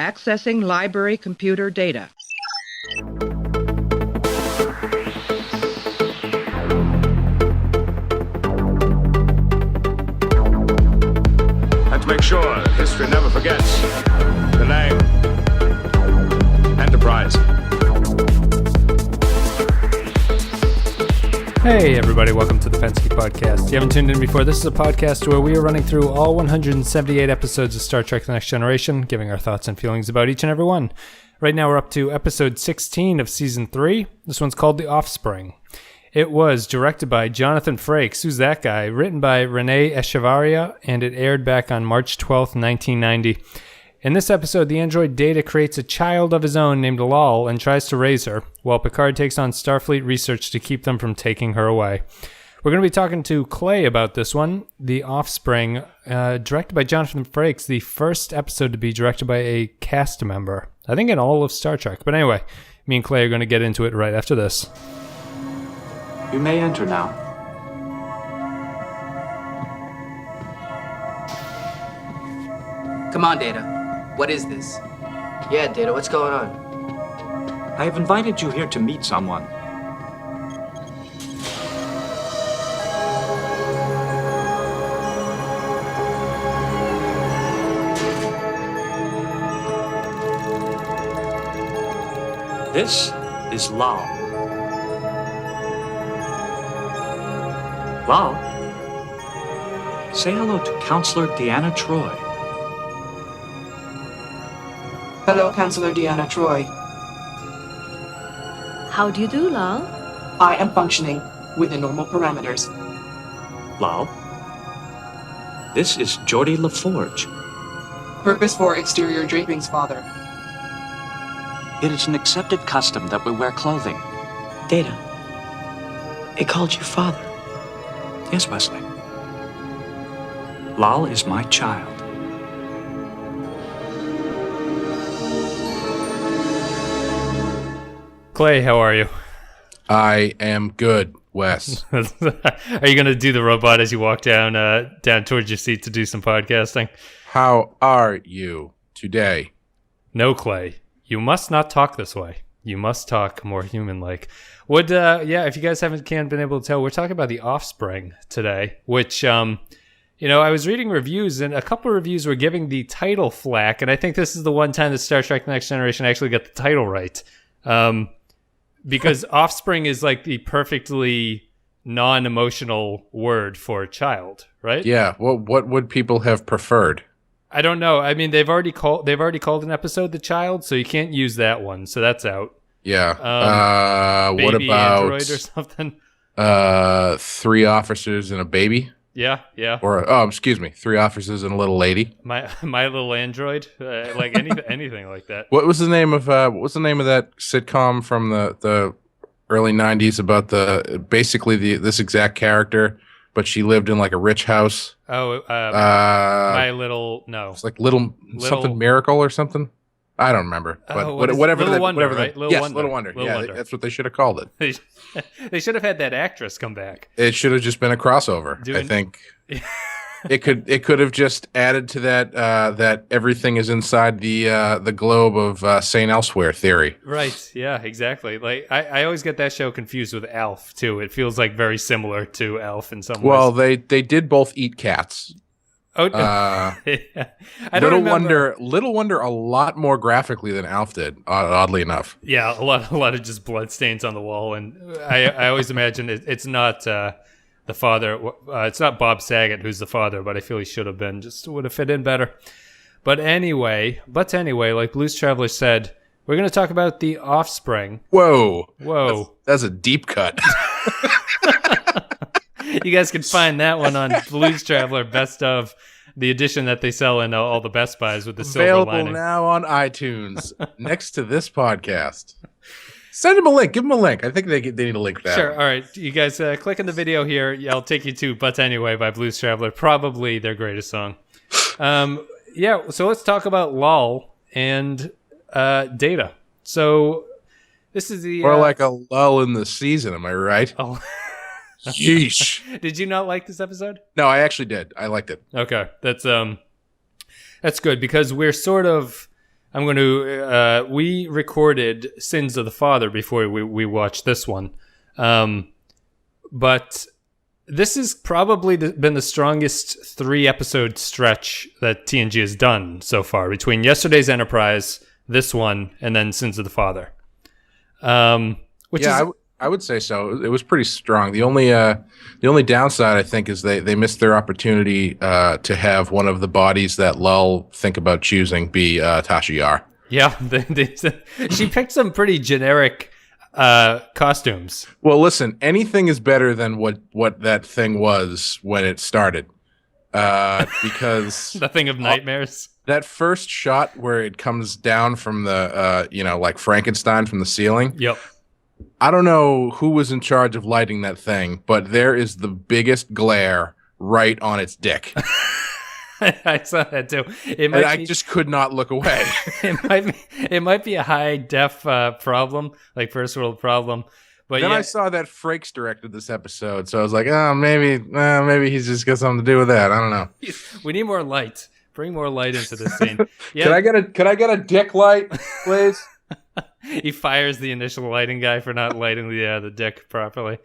Accessing library computer data. And to make sure that history never forgets the name Enterprise. Hey everybody, welcome to the Pensky Podcast. If you haven't tuned in before, this is a podcast where we are running through all 178 episodes of Star Trek The Next Generation, giving our thoughts and feelings about each and every one. Right now we're up to episode 16 of season 3. This one's called The Offspring. It was directed by Jonathan Frakes, who's that guy, written by Renee Echevarria, and it aired back on March 12th, 1990. In this episode, the android Data creates a child of his own named Lal and tries to raise her, while Picard takes on Starfleet research to keep them from taking her away. We're going to be talking to Clay about this one, The Offspring, directed by Jonathan Frakes, the first episode to be directed by a cast member, I think in all of Star Trek. But anyway, me and Clay are going to get into it right after this. You may enter now. Come on, Data. What is this? Yeah, Data, what's going on? I have invited you here to meet someone. This is Lal. Lal, say hello to Counselor Deanna Troi. Hello, Counselor Deanna Troi. How do you do, Lal? I am functioning within normal parameters. Lal, this is Geordie LaForge. Purpose for exterior drapings, Father. It is an accepted custom that we wear clothing. Data. It called you father. Yes, Wesley. Lal is my child. Clay, how are you? I am good, Wes. Are you going to do the robot as you walk down towards your seat to do some podcasting? How are you today? No, Clay. You must not talk this way. You must talk more human-like. If you guys haven't been able to tell, we're talking about The Offspring today, which, I was reading reviews, and a couple of reviews were giving the title flack, and I think this is the one time that Star Trek The Next Generation actually got the title right. Because Offspring is like the perfectly non-emotional word for a child, right? Yeah. Well, what would people have preferred? I don't know. I mean, they've already called an episode The Child, so you can't use that one. So that's out. Yeah. What Baby about Android or something? 3 officers and a baby? Yeah. Or 3 officers and a little lady. My little android, like anything like that. What was the name of that sitcom from the early 90s about this exact character, but she lived in like a rich house? Oh, It's like little something miracle or something. I don't remember, but whatever. Little Wonder, right? Little Wonder. Wonder. That's what they should have called it. They should have had that actress come back. It should have just been a crossover. I think it could have just added to that everything is inside the globe of St. Elsewhere theory. Right. Yeah. Exactly. Like I always get that show confused with Alf too. It feels like very similar to Alf in some ways. Well, they did both eat cats. Oh, yeah. Little Wonder, a lot more graphically than Alf did. Oddly enough. Yeah, a lot of just blood stains on the wall, and I always imagine it's not the father. It's not Bob Saget who's the father, but I feel he should have been. Just would have fit in better. But anyway, like Blues Traveler said, we're going to talk about The Offspring. Whoa! That's a deep cut. You guys can find that one on Blues Traveler Best of, the edition that they sell in all the Best Buys with the silver lining. Available now on iTunes next to this podcast. Send them a link. Give them a link. I think they need a link for that. Sure. All right. You guys click on the video here. I'll take you to But Anyway by Blues Traveler. Probably their greatest song. So let's talk about Lal and Data. So this is the... Or like a lull in the season, am I right? Oh. Yeesh. Did you not like this episode? No, I actually did. I liked it. Okay. That's good because we're sort of I'm going to. We recorded Sins of the Father before we watched this one, but this has probably been the strongest 3-episode stretch that TNG has done so far, between yesterday's Enterprise, this one, and then Sins of the Father. I would say so. It was pretty strong. The only downside, I think, is they missed their opportunity to have one of the bodies that Lull think about choosing be Tasha Yar. Yeah, she picked some pretty generic costumes. Well, listen, anything is better than what that thing was when it started, because the thing of nightmares. That first shot where it comes down from the like Frankenstein from the ceiling. Yep. I don't know who was in charge of lighting that thing, but there is the biggest glare right on its dick. I saw that too. I just could not look away. It might be a high def problem, like first world problem. But Then I saw that Frakes directed this episode, so I was like, oh, maybe he's just got something to do with that. I don't know. We need more light. Bring more light into this scene. Yeah. Could I get a dick light, please? He fires the initial lighting guy for not lighting the dick properly.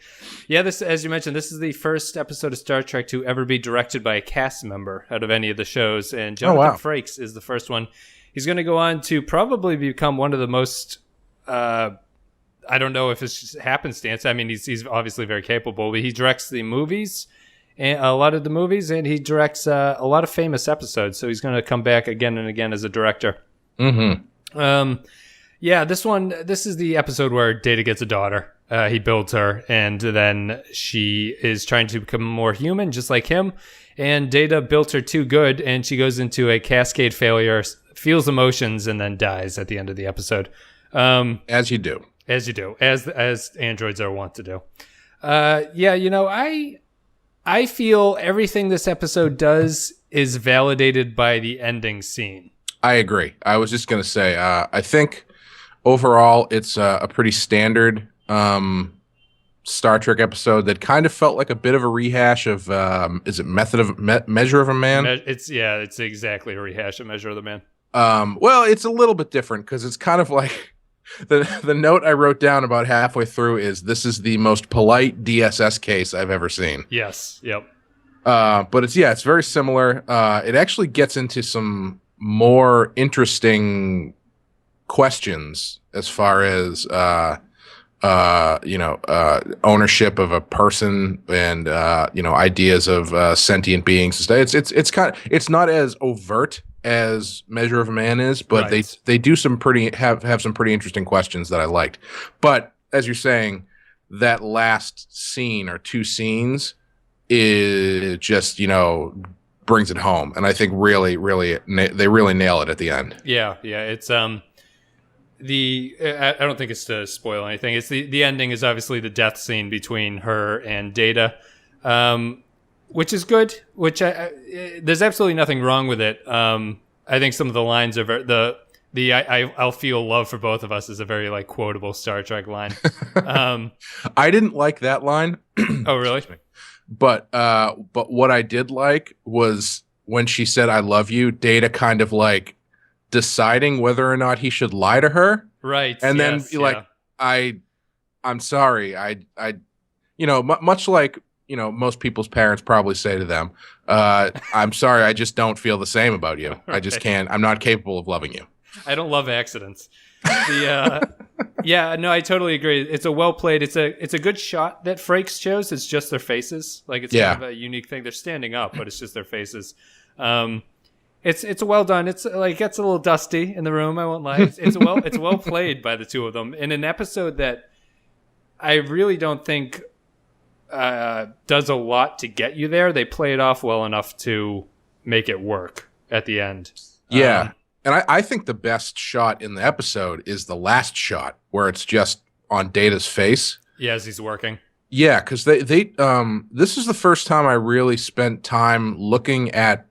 Yeah, this, as you mentioned, this is the first episode of Star Trek to ever be directed by a cast member out of any of the shows, and Jonathan Frakes is the first one. He's going to go on to probably become one of the most. I don't know if it's just happenstance. I mean, he's obviously very capable, but he directs the movies, and a lot of the movies, and he directs a lot of famous episodes. So he's going to come back again and again as a director. Mm-hmm. Yeah, this is the episode where Data gets a daughter. He builds her, and then she is trying to become more human, just like him. And Data built her too good, and she goes into a cascade failure, feels emotions, and then dies at the end of the episode. As you do. As you do, as androids are wont to do. Yeah, you know, I feel everything this episode does is validated by the ending scene. I agree. I was just going to say, I think overall it's a pretty standard Star Trek episode that kind of felt like a bit of a rehash of, is it Measure of a Man? It's exactly a rehash of Measure of the Man. Well, it's a little bit different because it's kind of like the note I wrote down about halfway through is this is the most polite DSS case I've ever seen. Yes. Yep. But it's very similar. It actually gets into some more interesting questions as far as ownership of a person and ideas of sentient beings. It's not as overt as Measure of a Man is, but right. they do some have some pretty interesting questions that I liked. But as you're saying, that last scene or two scenes is just brings it home, and I think really they really nail it at the end. Yeah, it's I don't think it's to spoil anything. It's the ending is obviously the death scene between her and Data, which is good. Which there's absolutely nothing wrong with it. I think some of the lines are I'll feel love for both of us is a very quotable Star Trek line. I didn't like that line. Oh, really? But what I did like was when she said "I love you," Data kind of deciding whether or not he should lie to her, right? And then I'm sorry, much like most people's parents probably say to them, I'm sorry, I just don't feel the same about you. Right. I just can't. I'm not capable of loving you. I don't love accidents. Yeah, no, I totally agree. It's a well played. It's a good shot that Frakes chose. It's just their faces. It's kind of a unique thing. They're standing up, but it's just their faces. It's well done. It's it gets a little dusty in the room. I won't lie. It's well played by the two of them in an episode that I really don't think does a lot to get you there. They play it off well enough to make it work at the end. Yeah. And I think the best shot in the episode is the last shot where it's just on Data's face. Yeah, as he's working. Yeah, because they this is the first time I really spent time looking at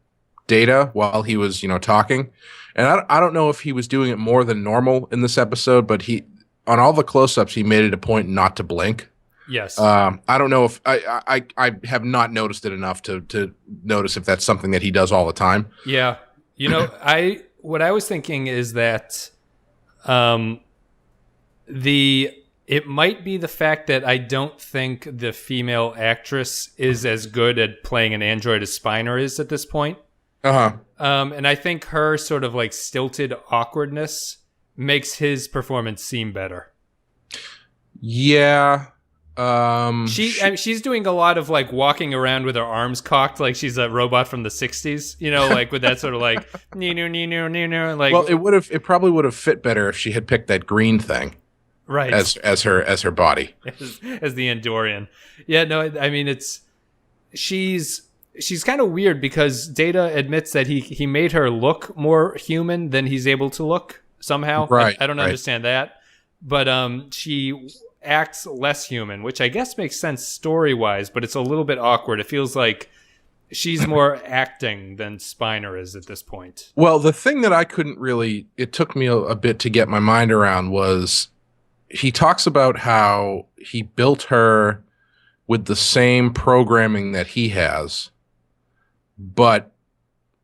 Data while he was talking, and I don't know if he was doing it more than normal in this episode, but on all the close-ups he made it a point not to blink. Yes. I don't know if I have not noticed it enough to notice if that's something that he does all the time. Yeah. what I was thinking is that it might be the fact that I don't think the female actress is as good at playing an android as Spiner is at this point. And I think her sort of like stilted awkwardness makes his performance seem better. Yeah. She's doing a lot of like walking around with her arms cocked like she's a robot from the 60s, you know, like with that sort of like like. Well, it probably would have fit better if she had picked that green thing. Right. As her body. as the Andorian. Yeah, no, I mean she's kind of weird because Data admits that he made her look more human than he's able to look somehow. Right. I don't understand that. But she acts less human, which I guess makes sense story-wise, but it's a little bit awkward. It feels like she's more acting than Spiner is at this point. Well, the thing that I couldn't really, it took me a bit to get my mind around was he talks about how he built her with the same programming that he has, but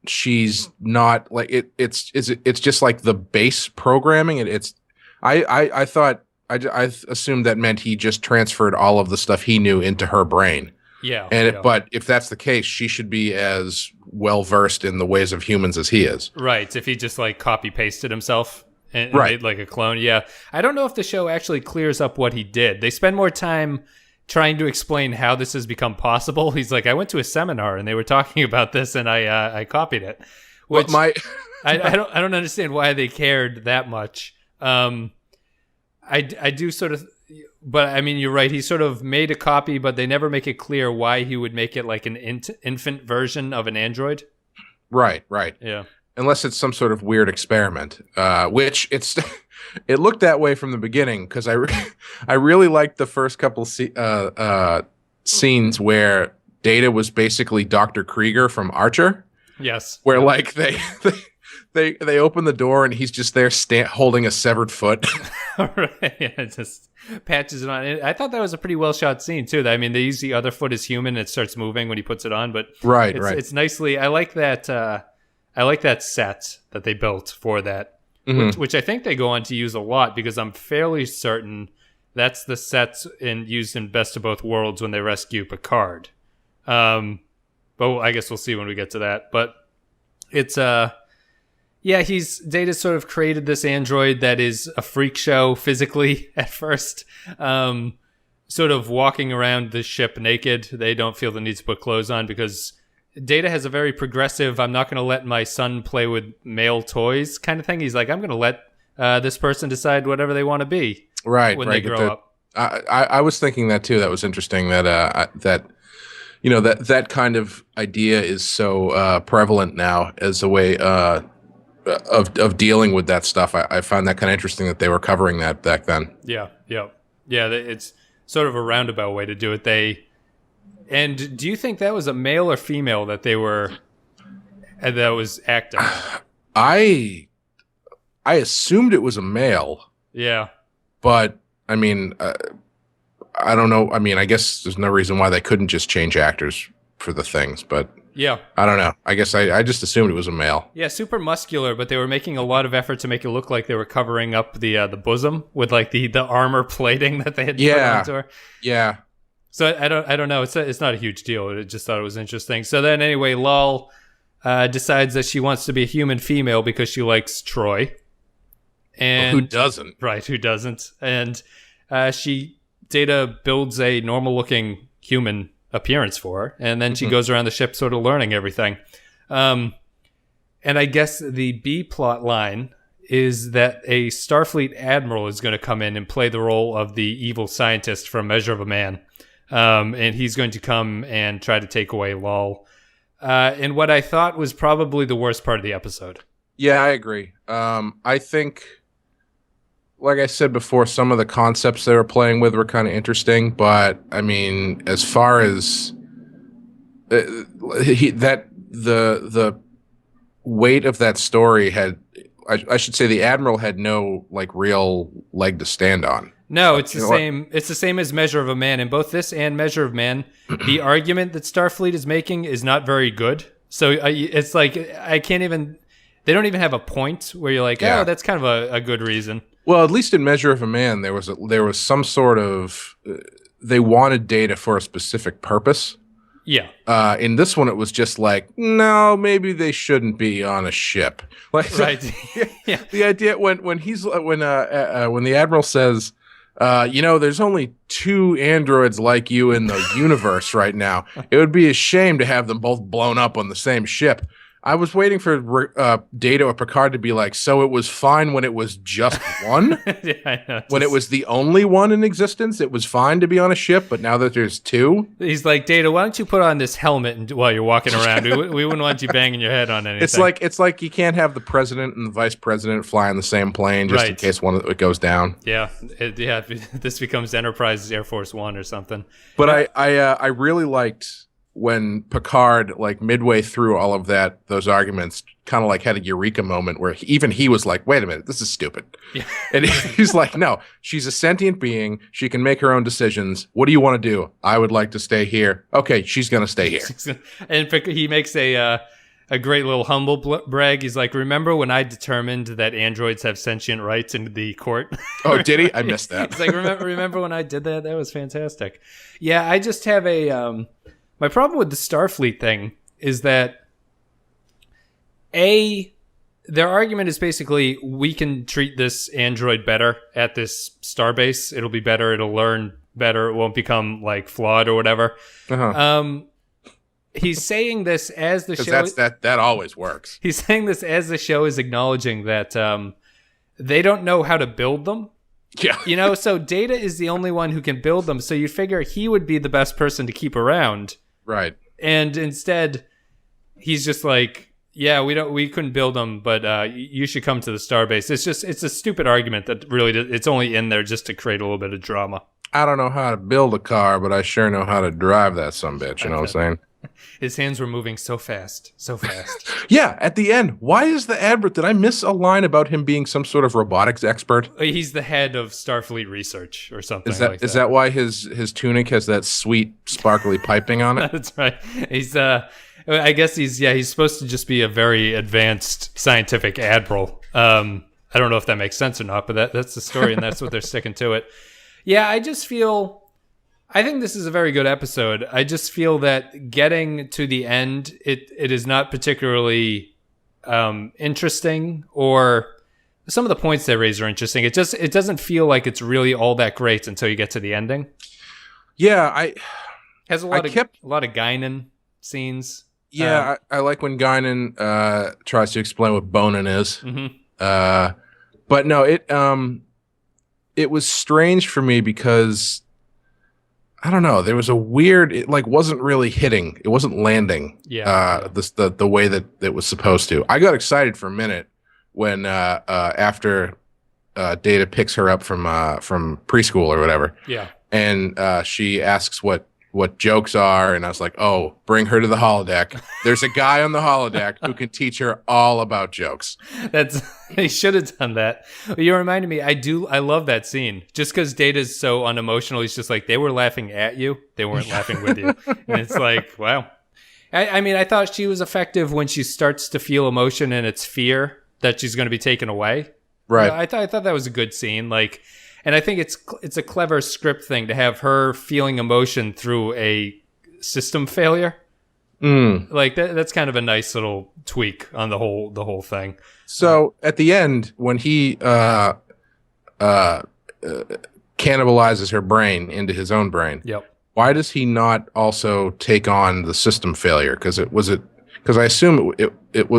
she's not like it's just like the base programming. I thought I assumed that meant he just transferred all of the stuff he knew into her brain. Yeah. But if that's the case, she should be as well versed in the ways of humans as he is. Right. If he just like copy pasted himself and right. made like a clone. Yeah. I don't know if the show actually clears up what he did. They spend more time trying to explain how this has become possible. He's like, I went to a seminar and they were talking about this and I copied it. Which I don't understand why they cared that much. I do sort of, but I mean, you're right. He sort of made a copy, but they never make it clear why he would make it like an infant version of an android. Right. Yeah. Unless it's some sort of weird experiment, which it looked that way from the beginning because I really liked the first couple scenes where Data was basically Dr. Krieger from Archer. Yes. Where like they open the door and he's just there holding a severed foot. Right. Yeah, just patches it on. I thought that was a pretty well shot scene too. I mean, they use the other foot as human. And it starts moving when he puts it on, but right. It's nicely. I like that. I like that set that they built for that, which I think they go on to use a lot because I'm fairly certain that's the set used in Best of Both Worlds when they rescue Picard. But I guess we'll see when we get to that. But it's Data sort of created this android that is a freak show physically at first, sort of walking around the ship naked. They don't feel the need to put clothes on because Data has a very progressive, I'm not going to let my son play with male toys kind of thing. He's like, I'm going to let this person decide whatever they want to be when they grow up. I was thinking that too. That was interesting that you know, that kind of idea is so prevalent now as a way of dealing with that stuff. I found that kind of interesting that they were covering that back then. Yeah. It's sort of a roundabout way to do it. And do you think that was a male or female that that was acting? I assumed it was a male. Yeah. But I mean, I don't know. I mean, I guess there's no reason why they couldn't just change actors for the things, but yeah, I don't know. I guess I just assumed it was a male. Yeah, super muscular, but they were making a lot of effort to make it look like they were covering up the bosom with like the armor plating that they had put onto her. Yeah. So I don't know. It's not a huge deal. I just thought it was interesting. So then anyway, Lal decides that she wants to be a human female because she likes Troy. And who doesn't? Right, who doesn't? And Data builds a normal looking human appearance for her, and then she goes around the ship sort of learning everything. And I guess the B plot line is that a Starfleet admiral is going to come in and play the role of the evil scientist from Measure of a Man. And he's going to come and try to take away Lal. And what I thought was probably the worst part of the episode. Yeah, I agree. I think, like I said before, some of the concepts they were playing with were kind of interesting, but I mean, as far as the weight of that story had, I should say, the Admiral had no like real leg to stand on. No, it's the same. It's the same as Measure of a Man. In both this and Measure of Man, the argument that Starfleet is making is not very good. So it's like I can't even. They don't even have a point where you're like, oh, that's kind of a good reason. Well, at least in Measure of a Man, there was some sort of they wanted Data for a specific purpose. Yeah. In this one, it was just like, no, maybe they shouldn't be on a ship. Like, right. Yeah. The idea when the Admiral says, there's only 2 androids like you in the universe right now. It would be a shame to have them both blown up on the same ship. I was waiting for Data or Picard to be like, so it was fine when it was just one? Yeah, I know. When it was the only one in existence, it was fine to be on a ship, but now that there's 2? He's like, Data, why don't you put on this helmet while you're walking around? We wouldn't want you banging your head on anything. It's like you can't have the president and the vice president fly on the same plane just in case one of it goes down. Yeah, this becomes Enterprise's Air Force One or something. But I really liked when Picard, like midway through all of those arguments, kind of like had a eureka moment where he was like, wait a minute, this is stupid. Yeah. And he's like, no, she's a sentient being. She can make her own decisions. What do you want to do? I would like to stay here. Okay, she's going to stay here. And he makes a great little humble brag. He's like, remember when I determined that androids have sentient rights in the court? Oh, did he? I missed that. He's like, remember when I did that? That was fantastic. Yeah, I just have my problem with the Starfleet thing is that their argument is basically, we can treat this android better at this starbase. It'll be better. It'll learn better. It won't become like flawed or whatever. Uh-huh. He's saying this as the show. That always works. He's saying this as the show is acknowledging that they don't know how to build them. Yeah. So Data is the only one who can build them. So you figure he would be the best person to keep around. Right. And instead, he's just like, yeah, we couldn't build them, but you should come to the starbase. It's a stupid argument that really it's only in there just to create a little bit of drama. I don't know how to build a car, but I sure know how to drive that sumbitch. You know what I'm saying? His hands were moving so fast. Yeah, at the end. Why is the Admiral? Did I miss a line about him being some sort of robotics expert? He's the head of Starfleet Research or something. Is that why his tunic has that sweet sparkly piping on it? That's right. He's I guess he's supposed to just be a very advanced scientific admiral. I don't know if that makes sense or not, but that's the story, and that's what they're sticking to it. Yeah, I think this is a very good episode. I just feel that getting to the end, it is not particularly interesting, or some of the points they raise are interesting. It doesn't feel like it's really all that great until you get to the ending. Yeah, has a lot of Guinan scenes. Yeah, I like when Guinan tries to explain what bonin is. Mm-hmm. But no, it was strange for me because I don't know. There was a weird. It wasn't really hitting. It wasn't landing. Yeah. The way that it was supposed to. I got excited for a minute when after Data picks her up from preschool or whatever. Yeah. And she asks what jokes are, and I was like, oh, bring her to the holodeck. There's a guy on the holodeck who can teach her all about jokes. He should have done that. You reminded me, I love that scene. Just because Data's so unemotional, he's just like, they were laughing at you, they weren't laughing with you. And it's like, wow. I mean, I thought she was effective when she starts to feel emotion, and it's fear that she's going to be taken away. Right. I thought that was a good scene. And I think it's a clever script thing to have her feeling emotion through a system failure. That's kind of a nice little tweak on the whole thing. So at the end, when he cannibalizes her brain into his own brain, yep. Why does he not also take on the system failure? Because I assume it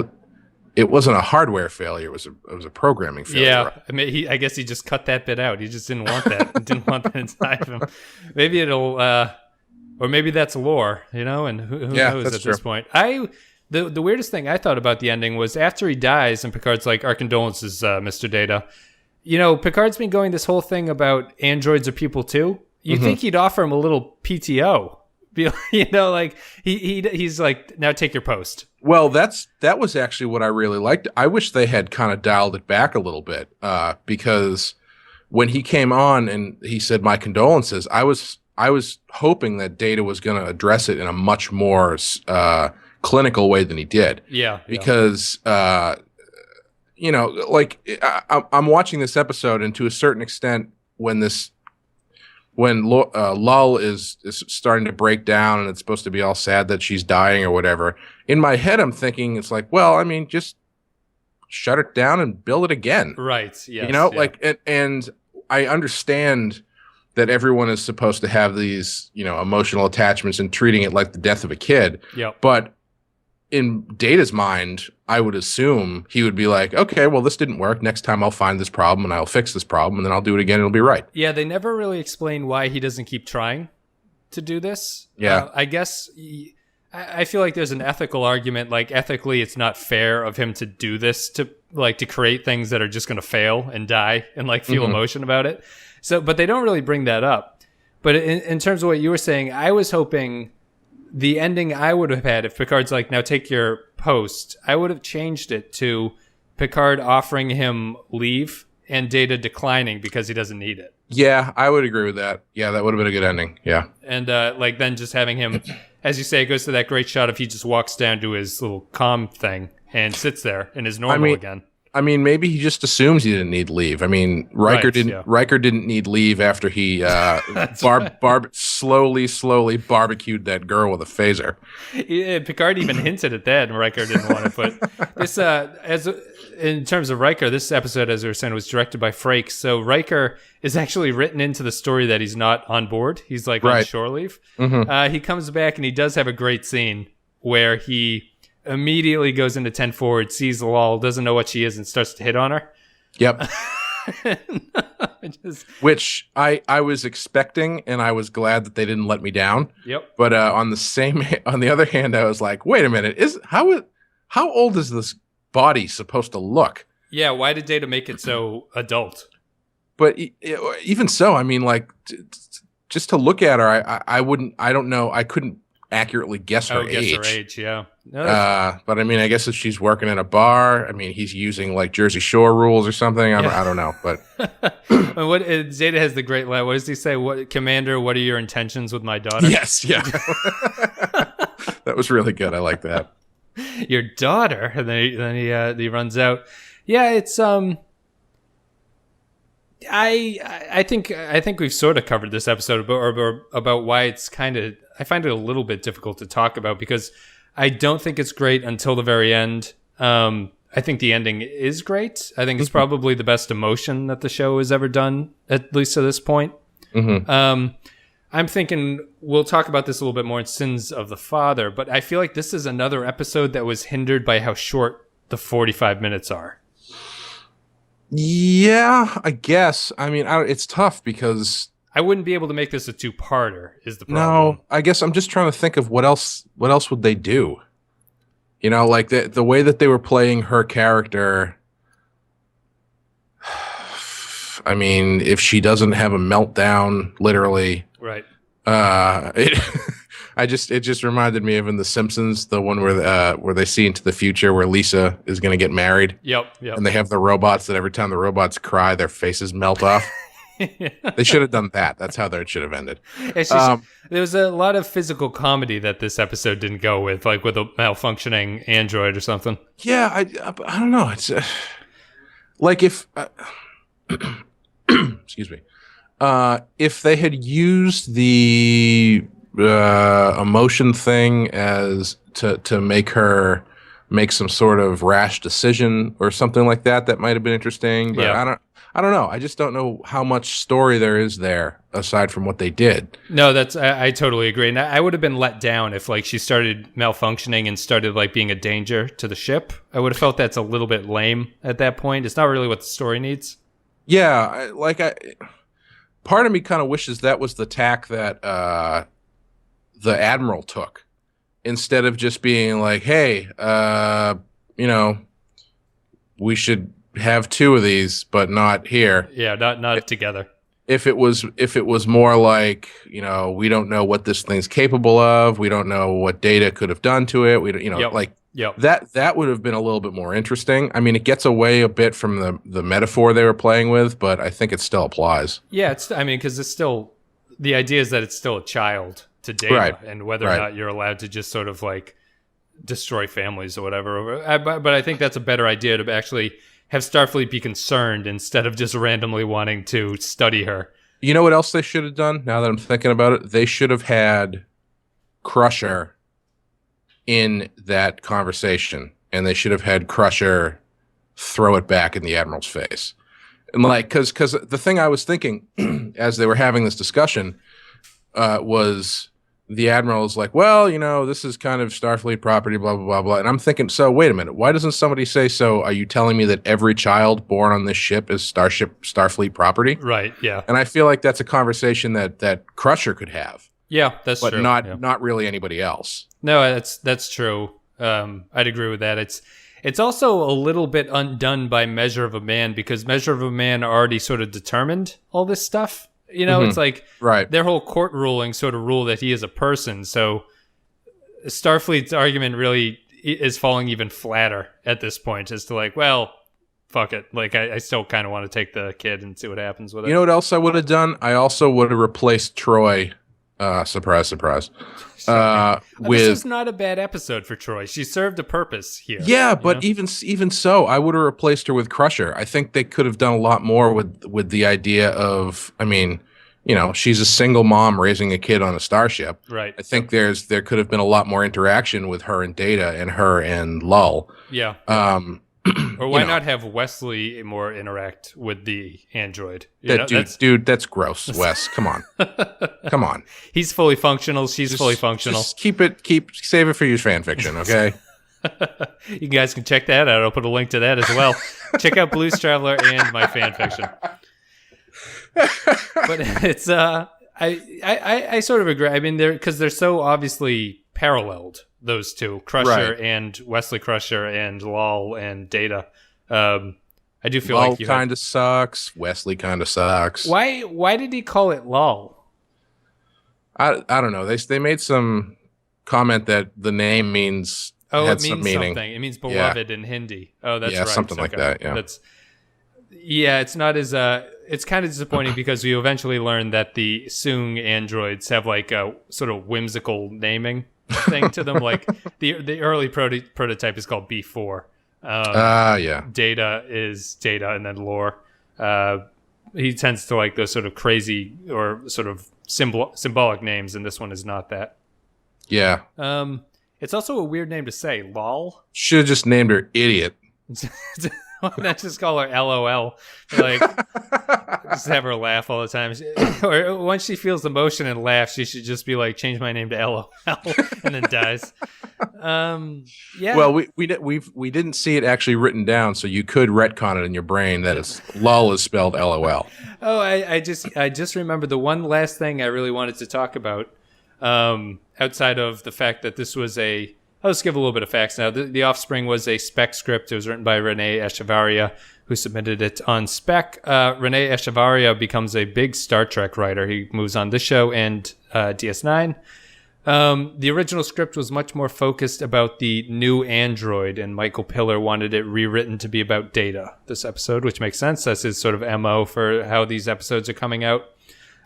wasn't a hardware failure. It was a programming failure. Yeah, right? I mean, I guess he just cut that bit out. He just didn't want that. He didn't want that inside of him. Maybe it'll, or maybe that's lore, and who knows at this point. The weirdest thing I thought about the ending was after he dies, and Picard's like, "Our condolences, Mr. Data." Picard's been going this whole thing about androids are people too. You think he'd offer him a little PTO? He's like, now take your post. Well, that was actually what I really liked. I wish they had kind of dialed it back a little bit, because when he came on and he said my condolences, I was hoping that Data was going to address it in a much more clinical way than he did. Yeah. Because like I'm watching this episode, and to a certain extent, when Lull is starting to break down, and it's supposed to be all sad that she's dying or whatever, in my head I'm thinking it's like, well, I mean, just shut it down and build it again. Right. Yes. Like, and I understand that everyone is supposed to have these, emotional attachments and treating it like the death of a kid. Yep. But in Data's mind, I would assume he would be like, okay, well, this didn't work. Next time I'll find this problem and I'll fix this problem, and then I'll do it again. It'll be right. Yeah, they never really explain why he doesn't keep trying to do this. Yeah. I guess I feel like there's an ethical argument. Like, ethically, it's not fair of him to do this, to create things that are just going to fail and die and feel emotion about it. So, but they don't really bring that up. But in terms of what you were saying, I was hoping the ending I would have had if Picard's like, now take your post, I would have changed it to Picard offering him leave and Data declining because he doesn't need it. Yeah, I would agree with that. Yeah, that would have been a good ending. Yeah. And then just having him, as you say, it goes to that great shot if he just walks down to his little comm thing and sits there and is normal again. I mean, maybe he just assumes he didn't need leave. I mean, Riker didn't need leave after he slowly barbecued that girl with a phaser. Yeah, Picard even hinted at that, and Riker didn't want it. But this, in terms of Riker, this episode, as we were saying, was directed by Frakes. So Riker is actually written into the story that he's not on board. He's on shore leave. Mm-hmm. He comes back, and he does have a great scene where he immediately goes into 10 forward, sees Lal, doesn't know what she is, and starts to hit on her. Yep. Which I was expecting, and I was glad that they didn't let me down. Yep. But on the other hand, I was like, wait a minute, how old is this body supposed to look? Yeah, why did Data make it so adult? But even so, I mean, just to look at her, I don't know, I couldn't accurately guess her age. Yeah. No, but I mean, I guess if she's working in a bar, I mean, he's using Jersey Shore rules or something. I don't know, but what Zeta has the great line. What does he say? What, Commander? What are your intentions with my daughter? Yes, yeah, that was really good. I like that. Your daughter, and then he runs out. Yeah, it's I think we've sort of covered this episode about why it's kind of, I find it a little bit difficult to talk about because I don't think it's great until the very end. I think the ending is great. I think it's probably the best emotion that the show has ever done, at least to this point. Mm-hmm. I'm thinking we'll talk about this a little bit more in Sins of the Father, but I feel like this is another episode that was hindered by how short the 45 minutes are. Yeah, I guess. I mean, it's tough because I wouldn't be able to make this a two-parter is the problem. No, I guess I'm just trying to think of what else would they do? The way that they were playing her character. I mean, if she doesn't have a meltdown, literally. Right. It just reminded me of in The Simpsons, the one where they see into the future where Lisa is going to get married. Yep. And they have the robots that every time the robots cry, their faces melt off. They should have done that. That's how it should have ended. It's just, there was a lot of physical comedy that this episode didn't go with, like with a malfunctioning android or something. Yeah, I don't know. It's if excuse me, if they had used the emotion thing as to make her make some sort of rash decision or something like that, that might have been interesting. But yeah. I don't know. I just don't know how much story there is there aside from what they did. No, I totally agree. And I would have been let down if she started malfunctioning and started being a danger to the ship. I would have felt that's a little bit lame at that point. It's not really what the story needs. Yeah, part of me kind of wishes that was the tack that the Admiral took, instead of just being like, hey, we should have two of these, but not here. Yeah, not together. If it was more like, we don't know what this thing's capable of, we don't know what Data could have done to it, that would have been a little bit more interesting. I mean, it gets away a bit from the metaphor they were playing with, but I think it still applies. Yeah, because it's still, the idea is that it's still a child to Data, right, and whether or not you're allowed to just sort of destroy families or whatever. But I think that's a better idea, to actually have Starfleet be concerned instead of just randomly wanting to study her. You know what else they should have done? Now that I'm thinking about it, they should have had Crusher in that conversation, and they should have had Crusher throw it back in the Admiral's face. And like, because the thing I was thinking as they were having this discussion was the Admiral's like, well, you know, this is kind of Starfleet property, blah, blah, blah, blah. And I'm thinking, so wait a minute. Why doesn't somebody say, so are you telling me that every child born on this ship is Starfleet property? Right, yeah. And I feel like that's a conversation that Crusher could have. Yeah, that's but true. But not really anybody else. No, that's true. I'd agree with that. It's also a little bit undone by Measure of a Man, because Measure of a Man already sort of determined all this stuff. You know, it's like their whole court ruling sort of rule that he is a person. So Starfleet's argument really is falling even flatter at this point, as to like, well, fuck it. Like, I still kind of want to take the kid and see what happens with it. You know what else I would have done? I also would have replaced Troy. Surprise, surprise. This is not a bad episode for Troy. She served a purpose here. Yeah, but even so, I would have replaced her with Crusher. I think they could have done a lot more with the idea of, I mean, you know, she's a single mom raising a kid on a starship. Right. I think there could have been a lot more interaction with her and Data and her and Lull. Yeah. Or why not have Wesley more interact with the android? Dude, that's gross, Wes. Come on. Come on. He's fully functional. She's fully functional. Just save it for your fan fiction, okay? You guys can check that out. I'll put a link to that as well. Check out Blues Traveler and my fan fiction. But it's I sort of agree. I mean, they're so obviously paralleled, those two, Crusher and Wesley Crusher and Lal and Data. I do feel Lal like you kind of sucks. Wesley kind of sucks. Why did he call it Lal? I don't know. They made some comment that the name means it means some meaning. Something. It means beloved in Hindi. Oh, that's right. Something like that. Yeah, it's not as it's kind of disappointing because we eventually learned that the Soong androids have like a sort of whimsical naming thing to them. Like the early prototype is called B4. Data is Data, and then Lore. He tends to like those sort of crazy or sort of symbolic names, and this one is not that. Yeah. It's also a weird name to say, Lol. Should have just named her Idiot. Why not just call her LOL? Like, just have her laugh all the time. Or once she feels emotion and laughs, she should just be like, change my name to LOL, and then dies. Yeah. Well, we didn't see it actually written down, so you could retcon it in your brain that it's LOL is spelled LOL. Oh, I just remembered the one last thing I really wanted to talk about, outside of the fact that this was I'll just give a little bit of facts now. The Offspring was a spec script. It was written by Rene Echevarria, who submitted it on spec. Rene Echevarria becomes a big Star Trek writer. He moves on this show and DS9. The original script was much more focused about the new android, and Michael Piller wanted it rewritten to be about Data this episode, which makes sense. That's his sort of MO for how these episodes are coming out.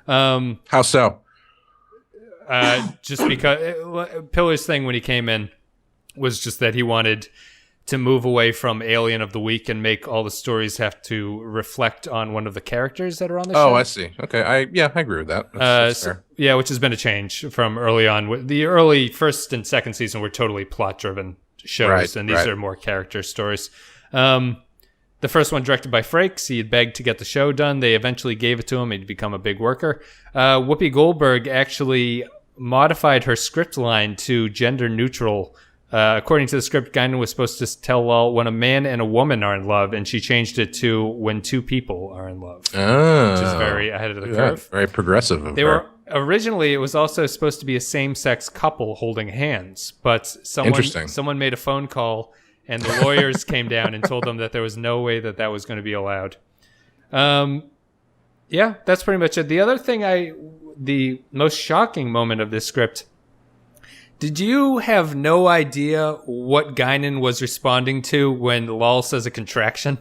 How so? Just because Pillar's thing when he came in was just that he wanted to move away from Alien of the Week and make all the stories have to reflect on one of the characters that are on the show. Oh, I see. Okay, I agree with that. That's fair. Yeah, which has been a change from early on. The early first and second season were totally plot-driven shows, and these are more character stories. The first one directed by Frakes. He had begged to get the show done. They eventually gave it to him. He'd become a big worker. Whoopi Goldberg actually modified her script line to gender neutral. According to the script, Guinan was supposed to tell Lal when a man and a woman are in love, and she changed it to when two people are in love. Oh, which is very ahead of the curve. Very progressive of her. Originally, it was also supposed to be a same-sex couple holding hands, but someone made a phone call, and the lawyers came down and told them that there was no way that was going to be allowed. Yeah, that's pretty much it. The other thing the most shocking moment of this script, did you have no idea what Guinan was responding to when Lal says a contraction?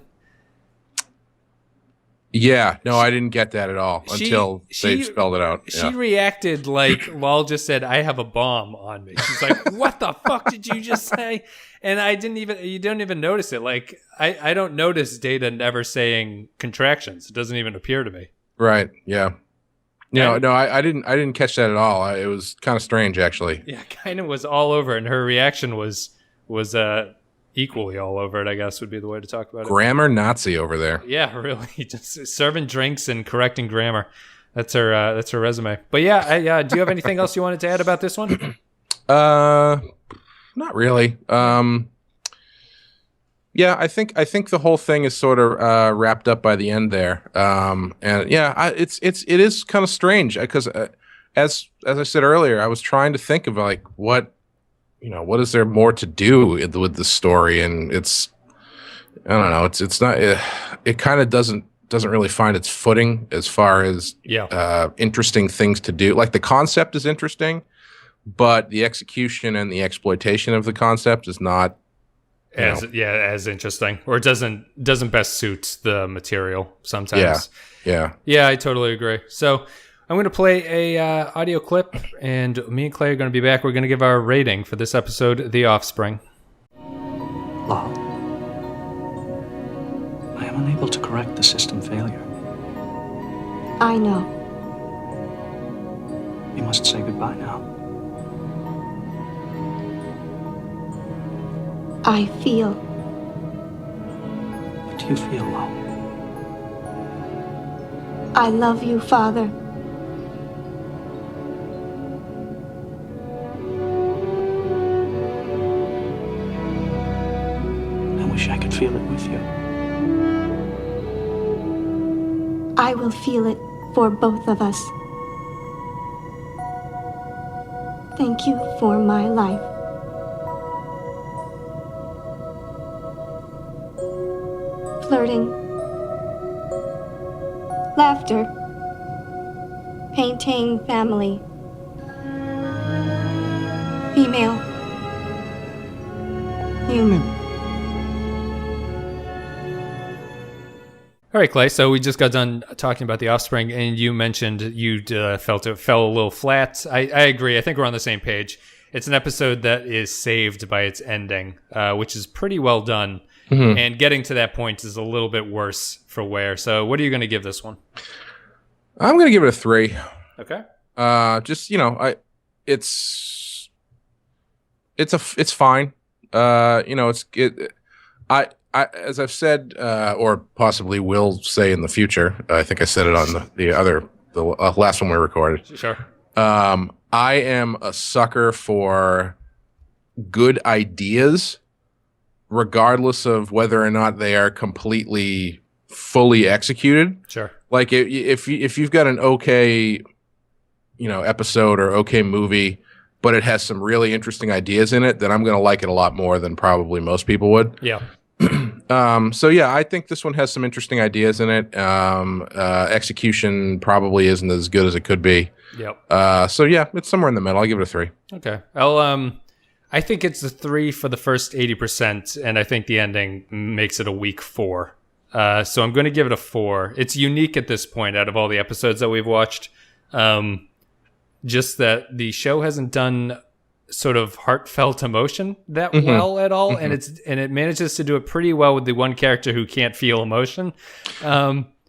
Yeah, no, I didn't get that at all until they spelled it out. She reacted like Lal just said, "I have a bomb on me." She's like, "What the fuck did you just say?" And you don't even notice it. Like, I don't notice Data never saying contractions. It doesn't even appear to me. Right. Yeah. No, I didn't catch that at all. It was kind of strange, actually. Yeah, kind of was all over, and her reaction was equally all over it, I guess would be the way to talk about it. Grammar Nazi over there. Yeah, really. Just serving drinks and correcting grammar. That's her resume. But yeah, do you have anything else you wanted to add about this one? Not really. Yeah, I think the whole thing is sort of wrapped up by the end there. And yeah, it is kind of strange because as I said earlier, I was trying to think of like what is there more to do with the story, and I don't know, it's not, it kind of doesn't really find its footing as far as interesting things to do. Like the concept is interesting, but the execution and the exploitation of the concept is not as interesting, or it doesn't best suit the material sometimes. Yeah, I totally agree. So I'm going to play a audio clip, and me and Clay are going to be back. We're going to give our rating for this episode, The Offspring. Lal, I am unable to correct the system failure. I know. You must say goodbye now. I feel. What do you feel, Lal? I love you, Father. I wish I could feel it with you. I will feel it for both of us. Thank you for my life. Flirting. Laughter. Painting family. Female. Human. All right, Clay. So we just got done talking about The Offspring, and you mentioned you felt it fell a little flat. I agree. I think we're on the same page. It's an episode that is saved by its ending, which is pretty well done. Mm-hmm. And getting to that point is a little bit worse for wear. So what are you going to give this one? I'm going to give it a 3. Okay. Just, it's fine. As I've said, or possibly will say in the future, I think I said it on the last one we recorded. Sure. I am a sucker for good ideas, regardless of whether or not they are completely fully executed. Sure. Like if you've got an okay, episode or okay movie, but it has some really interesting ideas in it, then I'm going to like it a lot more than probably most people would. Yeah. So yeah, I think this one has some interesting ideas in it. Execution probably isn't as good as it could be. Yep. So yeah, it's somewhere in the middle. I'll give it a 3. Okay. I think it's a 3 for the first 80%, and I think the ending makes it a weak 4. So I'm going to give it a 4. It's unique at this point out of all the episodes that we've watched. Just that the show hasn't done sort of heartfelt emotion that well at all, and it manages to do it pretty well with the one character who can't feel emotion.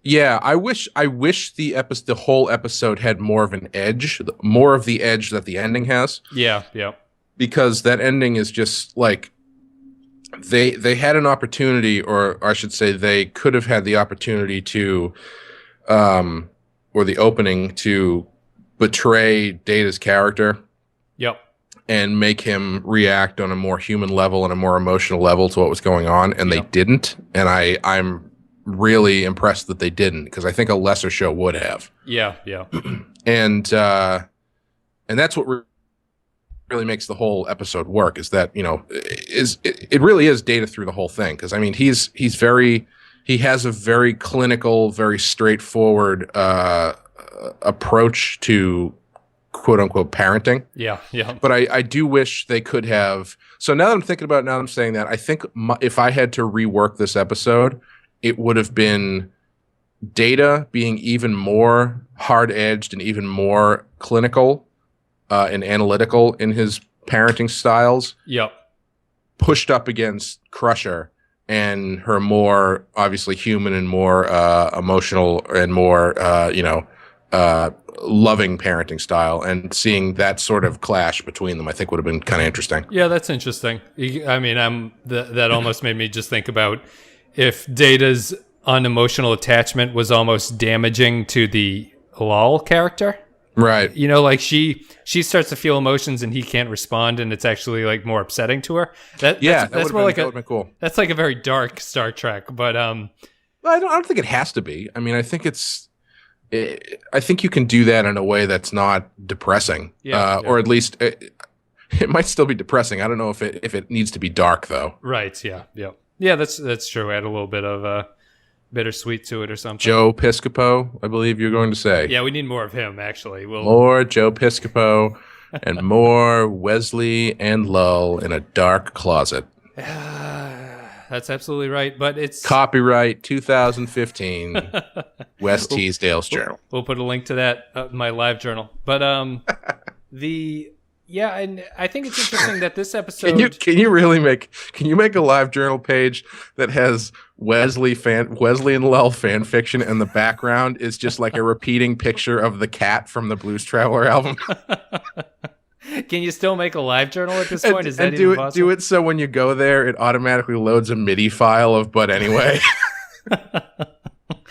Yeah, I wish the whole episode had more of an edge, more of the edge that the ending has. Yeah. Because that ending is just like they had an opportunity, or I should say they could have had the opportunity to or the opening to betray Data's character. Yep. And make him react on a more human level and a more emotional level to what was going on, and they didn't. And I'm really impressed that they didn't, because I think a lesser show would have. Yeah. And that's what really makes the whole episode work, is that it really is Data through the whole thing. Because I mean, he has a very clinical, very straightforward approach to quote unquote parenting. Yeah. But I do wish they could have. So now that I'm thinking about it, now that I'm saying that, I think if I had to rework this episode, it would have been Data being even more hard-edged and even more clinical and analytical in his parenting styles. Yep. Pushed up against Crusher and her more obviously human and more emotional and more loving parenting style, and seeing that sort of clash between them, I think would have been kind of interesting. Yeah, that's interesting. I mean, that almost made me just think about if Data's unemotional attachment was almost damaging to the Lal character. Right. You know, like she starts to feel emotions and he can't respond, and it's actually like more upsetting to her. That's more like that would be cool. That's like a very dark Star Trek, but I don't think it has to be. I mean, I think I think you can do that in a way that's not depressing. Or at least it might still be depressing. I don't know if it needs to be dark though. Right. Yeah. Yeah. Yeah. That's true. Add a little bit of bittersweet to it or something. Joe Piscopo, I believe you're going to say. Yeah, we need more of him, actually. More Joe Piscopo and more Wesley and Lull in a dark closet. That's absolutely right, but it's... Copyright 2015, West Teasdale's Journal. We'll put a link to that, my live journal. But yeah, and I think it's interesting that this episode... Can you make a live journal page that has Wesley and Lull fan fiction, and the background is just like a repeating picture of the cat from the Blues Traveler album? Can you still make a live journal at this point? Is that even possible? Do it so when you go there, it automatically loads a MIDI file of But Anyway.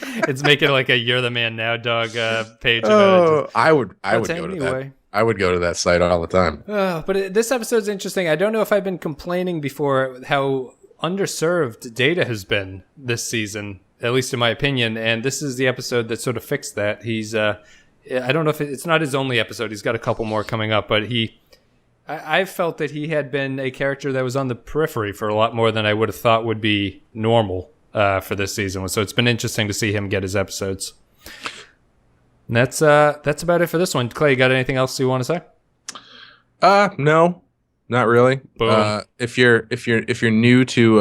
It's making like a You're the Man Now Dog page. I would go to that. I would go to that site all the time. But this episode's interesting. I don't know if I've been complaining before how underserved Data has been this season, at least in my opinion. And this is the episode that sort of fixed that. He's, I don't know if it's not his only episode. He's got a couple more coming up, but I felt that he had been a character that was on the periphery for a lot more than I would have thought would be normal for this season. So it's been interesting to see him get his episodes. And that's about it for this one. Clay, you got anything else you want to say? No, not really. If you're new to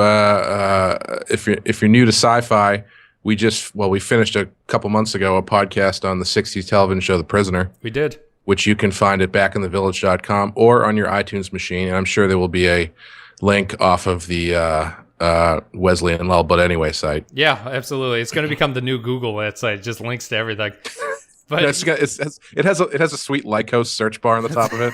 if you're new to sci-fi, we finished a couple months ago a podcast on the 60s television show The Prisoner. We did. Which you can find at backinthevillage.com or on your iTunes machine, and I'm sure there will be a link off of the Wesley and Lull But Anyway site. Yeah, absolutely. It's going to become the new Google. That site just links to everything. But it has a sweet Lycos search bar on the top of it.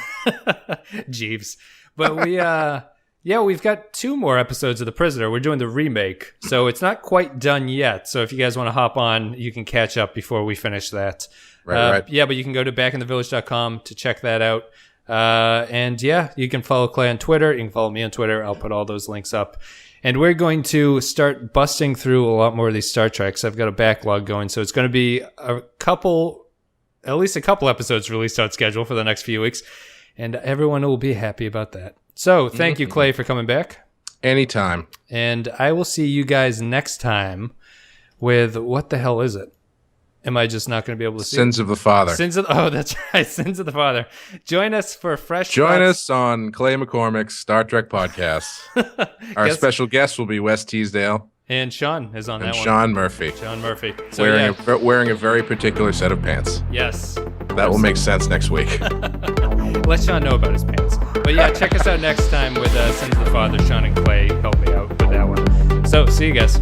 Jeeves. But we've got 2 more episodes of The Prisoner. We're doing the remake, so it's not quite done yet. So if you guys want to hop on, you can catch up before we finish that. Right. Yeah, but you can go to backinthevillage.com to check that out. And yeah, you can follow Clay on Twitter. You can follow me on Twitter. I'll put all those links up. And we're going to start busting through a lot more of these Star Treks. I've got a backlog going, so it's going to be at least a couple episodes released on schedule for the next few weeks. And everyone will be happy about that. So thank you, Clay, for coming back. Anytime. And I will see you guys next time with, what the hell is it? Am I just not going to be able to see Sins of the Father. That's right. Sins of the Father. Join us for Join us on Clay McCormick's Star Trek podcast. Our special guest will be Wes Teasdale. And Sean is on that one. Sean Murphy. So, wearing a very particular set of pants. Yes. That will make sense next week. Let Sean know about his pants. But yeah, check us out next time with Sins of the Father. Sean and Clay help me out with that one. So, see you guys.